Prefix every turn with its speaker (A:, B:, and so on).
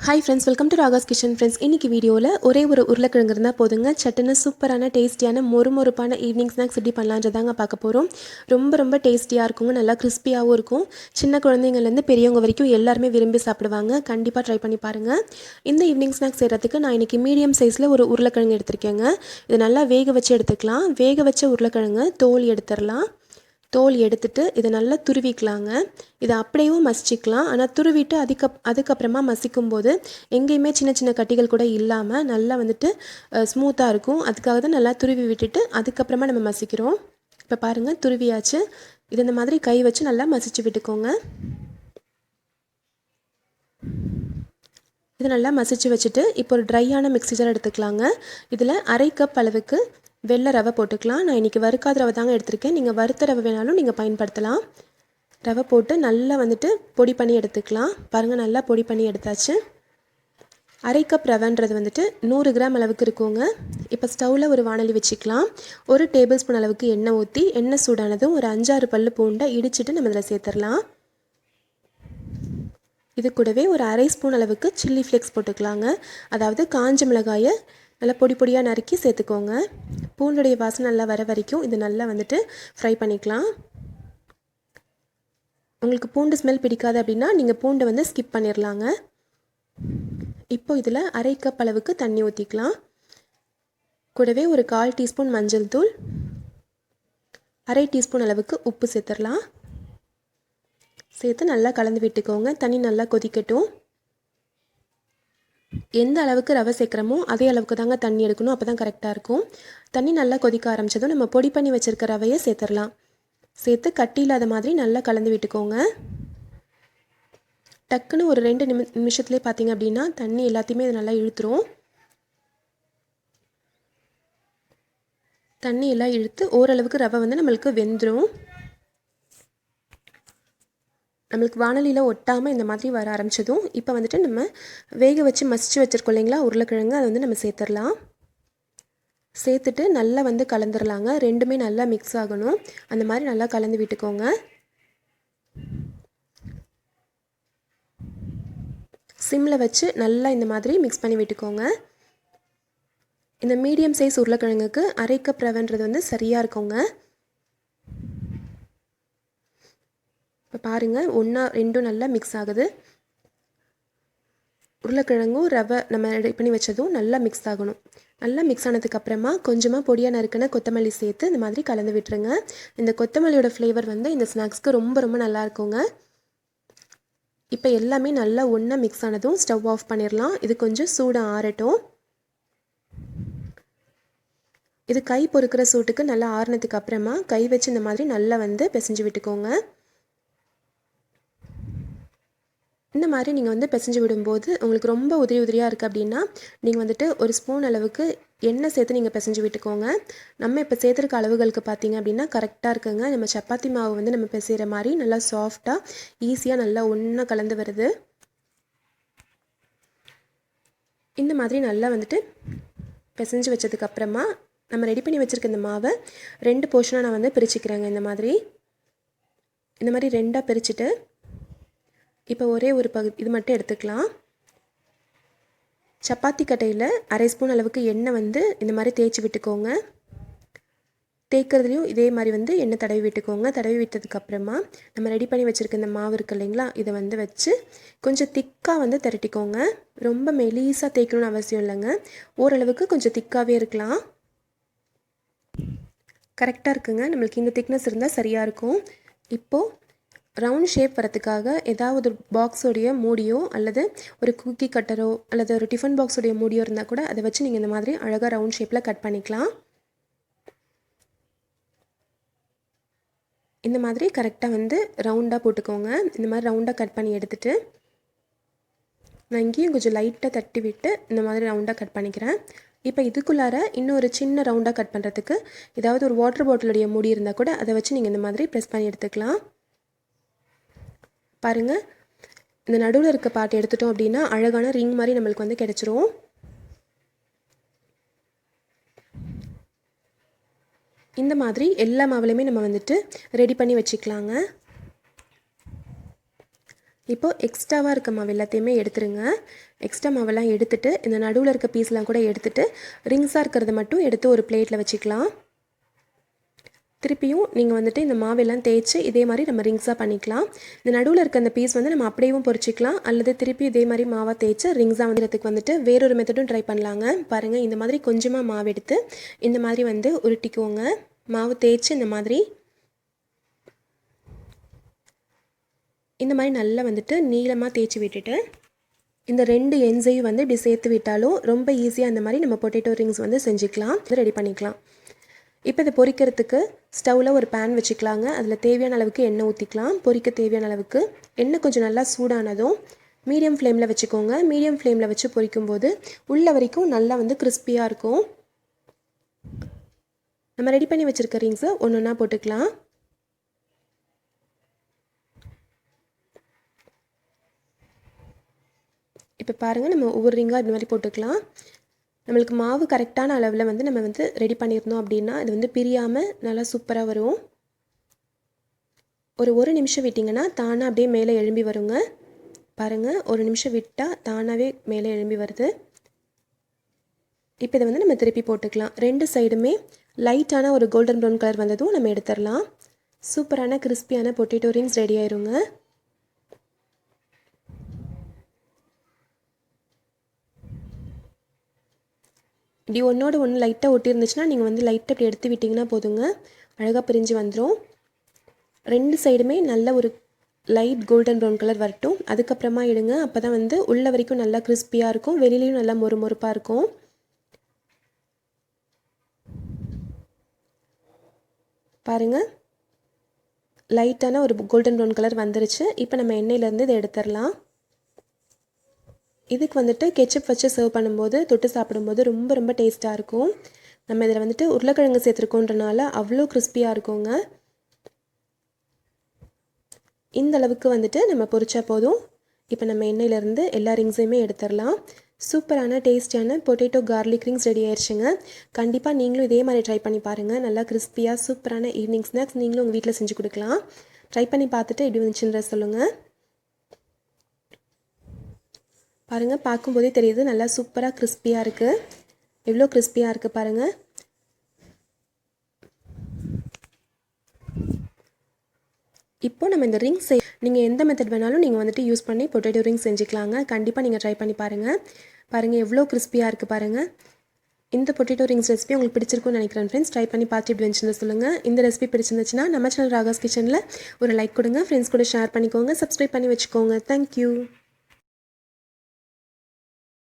A: Hi friends, welcome to Raga's kitchen. Friends, இன்றைக்கி வீடியோவில் ஒரே ஒரு உருளைக்கிழங்கு இருந்தால் போதுங்க, சட்டுன்னு சூப்பரான டேஸ்டியான மொறுமொறுப்பான ஈவினிங் ஸ்நாக்ஸ் எப்படி பண்ணலான்றதாங்க பார்க்க போகிறோம். ரொம்ப டேஸ்டியாக இருக்குங்க, நல்லா கிறிஸ்பியாகவும் இருக்கும். சின்ன குழந்தைங்கள்லேருந்து பெரியவங்க வரைக்கும் எல்லாருமே விரும்பி சாப்பிடுவாங்க. கண்டிப்பாக ட்ரை பண்ணி பாருங்கள். இந்த ஈவினிங் ஸ்நாக்ஸ் செய்கிறதுக்கு நான் இன்றைக்கி மீடியம் சைஸில் ஒரு உருளைக்கிழங்கு எடுத்திருக்கேங்க. இதை நல்லா வேக வச்சு எடுத்துக்கலாம். வேக வச்ச உருளைக்கிழங்கு தோல் எடுத்துடலாம். தோல் எடுத்துட்டு இதை நல்லா துருவிக்கலாங்க. இதை அப்படியேவும் மசிச்சிக்கலாம். ஆனால் துருவிட்டு அதுக்கப்புறமா மசிக்கும் போது எங்கேயுமே சின்ன சின்ன கட்டிகள் கூட இல்லாமல் நல்லா வந்துட்டு ஸ்மூத்தாக இருக்கும். அதுக்காக தான் நல்லா துருவி விட்டுட்டு அதுக்கப்புறமா நம்ம மசிக்கிறோம். இப்போ பாருங்கள், துருவியாச்சு. இது இந்த மாதிரி கை வச்சு நல்லா மசிச்சு விட்டுக்கோங்க. இது நல்லா மசிச்சு வச்சுட்டு இப்போ ஒரு ட்ரையான மிக்ஸி ஜார் எடுத்துக்கலாங்க. இதில் 1/2 கப் அளவுக்கு வெள்ளை ரவை போட்டுக்கலாம். நான் இன்றைக்கி வறுக்காத ரவை தாங்க எடுத்திருக்கேன். நீங்கள் வறுத்த ரவை வேணாலும் நீங்கள் பயன்படுத்தலாம். ரவை போட்டு நல்லா வந்துட்டு பொடி பண்ணி எடுத்துக்கலாம். பாருங்கள், நல்லா பொடி பண்ணி எடுத்தாச்சு. 1/2 கப் ரவைன்றது வந்துட்டு 100 கிராம் அளவுக்கு இருக்குங்க. இப்போ ஸ்டவ்வில் ஒரு வாணலி வச்சுக்கலாம். 1 டேபிள் ஸ்பூன் அளவுக்கு எண்ணெய் ஊற்றி, எண்ணெய் சூடானதும் ஒரு 5-6 பல்லு பூண்டை இடிச்சிட்டு நம்ம இதில் சேர்த்துடலாம். இது கூடவே ஒரு 1/2 ஸ்பூன் அளவுக்கு சில்லி ஃப்ளேக்ஸ் போட்டுக்கலாங்க. அதாவது காஞ்ச மிளகாயை நல்லா பொடி பொடியாக நறுக்கி சேர்த்துக்கோங்க. பூண்டுடைய வாசனை நல்லா வர வரைக்கும் இது நல்லா வந்துட்டு ஃப்ரை பண்ணிக்கலாம். உங்களுக்கு பூண்டு ஸ்மெல் பிடிக்காது அப்படின்னா நீங்கள் பூண்டை வந்து ஸ்கிப் பண்ணிடலாங்க. இப்போ இதில் 1/2 கப் அளவுக்கு தண்ணி ஊற்றிக்கலாம். கூடவே ஒரு 1/4 டீஸ்பூன் மஞ்சள் தூள், 1/2 டீஸ்பூன் அளவுக்கு உப்பு சேர்த்துடலாம். சேர்த்து நல்லா கலந்து விட்டுக்கோங்க. தண்ணி நல்லா கொதிக்கட்டும். எந்த அளவுக்கு ரவை சேர்க்குறோமோ அதே அளவுக்கு தாங்க தண்ணி எடுக்கணும். அப்போ தான் கரெக்டாக இருக்கும். தண்ணி நல்லா கொதிக்க ஆரம்பித்ததும் நம்ம பொடி பண்ணி வச்சுருக்க ரவையை சேர்த்துடலாம். சேர்த்து கட்டி இல்லாத மாதிரி நல்லா கலந்து விட்டுக்கோங்க. டக்குன்னு ஒரு 2 நிமிஷத்துலேயே பார்த்தீங்க அப்படின்னா தண்ணி எல்லாத்தையுமே இது நல்லா இழுத்துரும். தண்ணி எல்லாம் இழுத்து ஓரளவுக்கு ரவை வந்து நம்மளுக்கு வெந்துடும். நம்மளுக்கு வானலியில் ஒட்டாமல் இந்த மாதிரி வர ஆரம்பித்ததும் இப்போ வந்துட்டு நம்ம வேக வச்சு மசிச்சு வச்சுருக்கோம் இல்லைங்களா உருளைக்கிழங்கு, அதை வந்து நம்ம சேர்த்துடலாம். சேர்த்துட்டு நல்லா வந்து கலந்துடலாங்க. ரெண்டுமே நல்லா மிக்ஸ் ஆகணும். அந்த மாதிரி நல்லா கலந்து விட்டுக்கோங்க. சிம்மில் வச்சு நல்லா இந்த மாதிரி மிக்ஸ் பண்ணி விட்டுக்கோங்க. இந்த மீடியம் சைஸ் உருளைக்கிழங்குக்கு 1/2 கப் ரவைன்றது வந்து சரியாக இருக்குங்க. இப்போ பாருங்கள், 1-2 நல்லா மிக்ஸ் ஆகுது. உருளைக்கிழங்கும் ரவை நம்ம ரெடி பண்ணி வச்சதும் நல்லா மிக்ஸ் ஆகணும். நல்லா மிக்ஸ் ஆனதுக்கப்புறமா கொஞ்சமாக பொடியாக நறுக்கின கொத்தமல்லி சேர்த்து இந்த மாதிரி கலந்து விட்டுருங்க. இந்த கொத்தமல்லியோட ஃப்ளேவர் வந்து இந்த ஸ்நாக்ஸ்க்கு ரொம்ப நல்லா இருக்குங்க. இப்போ எல்லாமே நல்லா ஒன்றா மிக்ஸ் ஆனதும் ஸ்டவ் ஆஃப் பண்ணிடலாம். இது கொஞ்சம் சூடாக ஆறட்டும். இது கை பொறுக்கிற சூட்டுக்கு நல்லா ஆறுனதுக்கு அப்புறமா கை வச்சு இந்த மாதிரி நல்லா வந்து பிசைஞ்சு விட்டுக்கோங்க. இந்த மாதிரி நீங்கள் வந்து பிசைஞ்சு விடும்போது உங்களுக்கு ரொம்ப உதிரியாக இருக்குது அப்படின்னா நீங்கள் வந்துட்டு ஒரு ஸ்பூன் அளவுக்கு எண்ணெய் சேர்த்து நீங்கள் பிசைஞ்சு விட்டுக்கோங்க. நம்ம இப்போ சேர்த்துருக்க அளவுகளுக்கு பார்த்தீங்க அப்படின்னா கரெக்டாக இருக்குங்க. நம்ம சப்பாத்தி மாவு வந்து நம்ம பிசைகிற மாதிரி நல்லா சாஃப்டாக ஈஸியாக நல்லா ஒன்றா கலந்து வருது. இந்த மாதிரி நல்லா வந்துட்டு பிசைஞ்சு வச்சதுக்கப்புறமா நம்ம ரெடி பண்ணி வச்சுருக்க இந்த மாவை 2 போர்ஷனாக நான் வந்து பிரிச்சுக்கிறேங்க. இந்த மாதிரி 2ஆக பிரிச்சுட்டு இப்போ ஒரே ஒரு இது மட்டும் எடுத்துக்கலாம். சப்பாத்தி கட்டையில் 1/2 ஸ்பூன் அளவுக்கு எண்ணெய் வந்து இந்த மாதிரி தேய்ச்சி விட்டுக்கோங்க. தேய்க்கிறதுலையும் இதே மாதிரி வந்து எண்ணெய் தடவி விட்டுக்கோங்க. தடவி விட்டதுக்கப்புறமா நம்ம ரெடி பண்ணி வச்சுருக்க இந்த மாவு இருக்குது இல்லைங்களா, இதை வந்து வச்சு கொஞ்சம் திக்காக வந்து திரட்டிக்கோங்க. ரொம்ப மெலீஸாக தேய்க்கணும்னு அவசியம் இல்லைங்க. ஓரளவுக்கு கொஞ்சம் திக்காகவே இருக்கலாம். கரெக்டாக இருக்குங்க. நம்மளுக்கு இந்த திக்னஸ் இருந்தால் சரியாக இருக்கும். இப்போது ரவுண்ட் ஷேப் வரத்துக்காக ஏதாவது ஒரு பாக்ஸோடைய மூடியோ அல்லது ஒரு குக்கி கட்டரோ அல்லது ஒரு டிஃபன் பாக்ஸோடைய மூடியோ இருந்தால் கூட அதை வச்சு நீங்கள் இந்த மாதிரி அழகாக ரவுண்ட் ஷேப்பில் கட் பண்ணிக்கலாம். இந்த மாதிரி கரெக்டாக வந்து ரவுண்டாக போட்டுக்கோங்க. இந்த மாதிரி ரவுண்டாக கட் பண்ணி எடுத்துகிட்டு நான் இங்கேயும் கொஞ்சம் லைட்டாக தட்டி விட்டு இந்த மாதிரி ரவுண்டாக கட் பண்ணிக்கிறேன். இப்போ இதுக்குள்ளார இன்னொரு சின்ன ரவுண்டாக கட் பண்ணுறதுக்கு ஏதாவது ஒரு வாட்டர் பாட்டிலுடைய மூடி இருந்தால் கூட அதை வச்சு நீங்கள் இந்த மாதிரி ப்ரெஸ் பண்ணி எடுத்துக்கலாம். பாருங்கள், இந்த நடுவில் இருக்க பார்ட் எடுத்துட்டோம் அப்படின்னா அழகான ரிங் மாதிரி நம்மளுக்கு வந்து கிடச்சிரும். இந்த மாதிரி எல்லா மாவுலையுமே நம்ம வந்துட்டு ரெடி பண்ணி வச்சுக்கலாங்க. இப்போது எக்ஸ்ட்ராவாக இருக்க மாவு எல்லாத்தையுமே எடுத்துருங்க. எக்ஸ்ட்ரா மாவெல்லாம் எடுத்துகிட்டு இந்த நடுவில் இருக்க பீஸ்லாம் கூட எடுத்துகிட்டு ரிங்ஸாக இருக்கிறத மட்டும் எடுத்து ஒரு பிளேட்டில் வச்சுக்கலாம். திருப்பியும் நீங்கள் வந்துட்டு இந்த மாவெல்லாம் தேய்ச்சி இதே மாதிரி நம்ம ரிங்ஸாக பண்ணிக்கலாம். இந்த நடுவில் இருக்க அந்த பீஸ் வந்து நம்ம அப்படியேவும் பொரிச்சிக்கலாம், அல்லது திருப்பி இதே மாதிரி மாவாக தேய்ச்சி ரிங்ஸாக வந்துடுறதுக்கு வந்துட்டு வேறொரு மெத்தடும் ட்ரை பண்ணலாங்க. பாருங்கள், இந்த மாதிரி கொஞ்சமாக மாவு எடுத்து இந்த மாதிரி வந்து உருட்டிக்குவோங்க. மாவு தேய்ச்சி இந்த மாதிரி நல்லா வந்துட்டு நீளமாக தேய்ச்சி விட்டுட்டு இந்த 2 எண்ட்ஸையும் வந்து இப்படி சேர்த்து விட்டாலும் ரொம்ப ஈஸியாக இந்த மாதிரி நம்ம பொட்டேட்டோ ரிங்ஸ் வந்து செஞ்சுக்கலாம், ரெடி பண்ணிக்கலாம். இப்போ இதை பொரிக்கிறதுக்கு ஸ்டவ்வில் ஒரு பேன் வச்சுக்கலாங்க. அதில் தேவையான அளவுக்கு எண்ணெய் ஊற்றிக்கலாம். பொரிக்க தேவையான அளவுக்கு எண்ணெய் கொஞ்சம் நல்லா சூடானதும் மீடியம் ஃப்ளேமில் வச்சுக்கோங்க. மீடியம் ஃப்ளேமில் வச்சு பொரிக்கும்போது உள்ள வரைக்கும் நல்லா வந்து கிறிஸ்பியாக இருக்கும். நம்ம ரெடி பண்ணி வச்சுருக்க ரிங்ஸை ஒன்று ஒன்றா போட்டுக்கலாம். இப்போ பாருங்கள், நம்ம ஒவ்வொரு ரிங்காக இந்த மாதிரி போட்டுக்கலாம். நம்மளுக்கு மாவு கரெக்டான அளவில் வந்து நம்ம வந்து ரெடி பண்ணியிருந்தோம் அப்படின்னா இது வந்து பிரியாமல் நல்லா சூப்பராக வரும். ஒரு நிமிஷம் விட்டிங்கன்னா தானாக அப்படியே மேலே எழும்பி வருங்க. பாருங்கள், ஒரு நிமிஷம் விட்டால் தானாகவே மேலே எழும்பி வருது. இப்போ இதை வந்து நம்ம திருப்பி போட்டுக்கலாம். 2 சைடுமே லைட்டான ஒரு கோல்டன் ப்ரௌன் கலர் வந்ததும் நம்ம எடுத்துடலாம். சூப்பரான கிறிஸ்பியான பொட்டேட்டோ ரிங்ஸ் ரெடி ஆயிருங்க. இப்படி ஒன்றோட ஒன்று லைட்டாக ஒட்டி இருந்துச்சுன்னா நீங்கள் வந்து லைட்டாக இப்படி எடுத்து விட்டிங்கன்னா போதுங்க, அழகாக பிரிஞ்சு வந்துடும். 2 சைடுமே நல்ல ஒரு லைட் கோல்டன் ப்ரௌன் கலர் வரட்டும், அதுக்கப்புறமா எடுங்க. அப்போ தான் வந்து உள்ள வரைக்கும் நல்லா கிறிஸ்பியாக இருக்கும், வெளியிலையும் நல்லா மொறுமொறுப்பாக இருக்கும். பாருங்கள், லைட்டான ஒரு கோல்டன் ப்ரௌன் கலர் வந்துருச்சு. இப்போ நம்ம எண்ணெயிலேருந்து இதை எடுத்துடலாம். இதுக்கு வந்துட்டு கெச்சப் வச்சு சர்வ் பண்ணும்போது தொட்டு சாப்பிடும்போது ரொம்ப ரொம்ப டேஸ்ட்டாக இருக்கும். நம்ம இதில் வந்துட்டு உருளைக்கிழங்கு சேர்த்துருக்கோன்றனால அவ்வளோ கிறிஸ்பியாக இருக்குங்க. இந்த அளவுக்கு வந்துட்டு நம்ம பொரிச்சா போதும். இப்போ நம்ம எண்ணெயிலேருந்து எல்லா ரிங்ஸையுமே எடுத்துடலாம். சூப்பரான டேஸ்டியான பொட்டேட்டோ கார்லிக் ரிங்ஸ் ரெடி ஆயிடுச்சுங்க. கண்டிப்பாக நீங்களும் இதே மாதிரி ட்ரை பண்ணி பாருங்கள். நல்லா கிறிஸ்பியாக சூப்பரான ஈவினிங் ஸ்நாக்ஸ் நீங்களும் உங்கள் வீட்டில் செஞ்சு கொடுக்கலாம். ட்ரை பண்ணி பார்த்துட்டு எப்படி வந்துச்சுன்ற சொல்லுங்கள். பாருங்கள், பார்க்கும்போதே தெரியுது நல்லா சூப்பராக கிறிஸ்பியாக இருக்குது. எவ்வளோ கிறிஸ்பியாக இருக்குது பாருங்கள். இப்போ நம்ம இந்த ரிங்ஸ் நீங்கள் எந்த மெத்தட் வேணாலும் நீங்கள் வந்துட்டு யூஸ் பண்ணி பொட்டேட்டோ ரிங்ஸ் செஞ்சுக்கலாங்க. கண்டிப்பாக நீங்கள் ட்ரை பண்ணி பாருங்கள். பாருங்கள் எவ்வளோ கிறிஸ்பியாக இருக்குது பாருங்கள். இந்த பொட்டேட்டோ ரிங்ஸ் ரெசிபி உங்களுக்கு பிடிச்சிருக்கும்னு நினைக்கிறேன் ஃப்ரெண்ட்ஸ். ட்ரை பண்ணி பார்த்து எப்படி வந்துச்சுன்னு சொல்லுங்கள். இந்த ரெசிபி பிடிச்சிருந்துச்சுன்னா நம்ம சேனல் ராகாஸ் கிச்சனில் ஒரு லைக் கொடுங்க, ஃப்ரெண்ட்ஸ் கூட ஷேர் பண்ணிக்கோங்க, சப்ஸ்கிரைப் பண்ணி வச்சுக்கோங்க. தேங்க்யூ.